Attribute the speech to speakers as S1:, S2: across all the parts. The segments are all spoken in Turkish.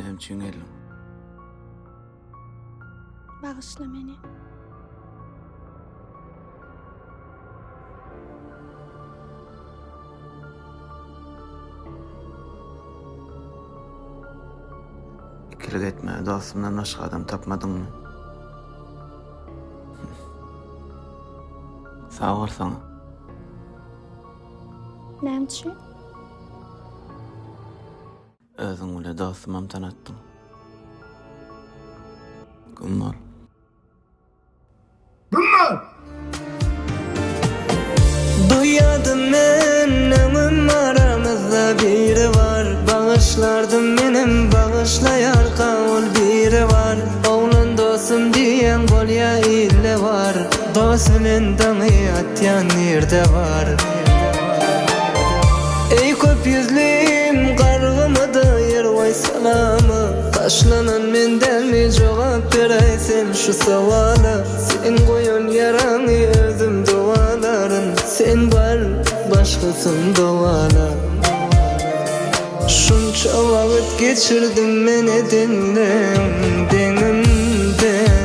S1: benim çüngelim.
S2: Bağışla meni.
S1: İkilik etme, dostumdan başka adam tapmadın mı? Sağ ol sana.
S2: Näme üçin?
S1: Özüň bile dostumam tanıttın. Gummar.
S3: Duyadım men ömüm aramızda biri var. Bağışlardım menim bağışlayar kavul biri var. Oğlan dostum diyen golya ille var. Dostumun dağı atyan yerde var. Ey köp yüzlüm kargımıda yer vay salamı. Taşlanan menden mi cevap vereysen şu savala. Sen koyun yaranı özüm duaların. Sen var başkasın duala. Şunça vakit geçirdim men edinlem denimden.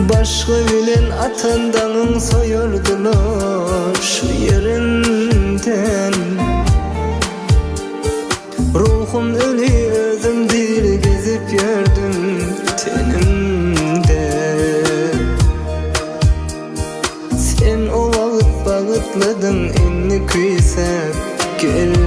S3: Başka bilen atandanın soyurdular şu yerinden. Ruhum ölü özüm değil gezip gördüm tenimde. Sen o vakit bağıtladın enni küysep gel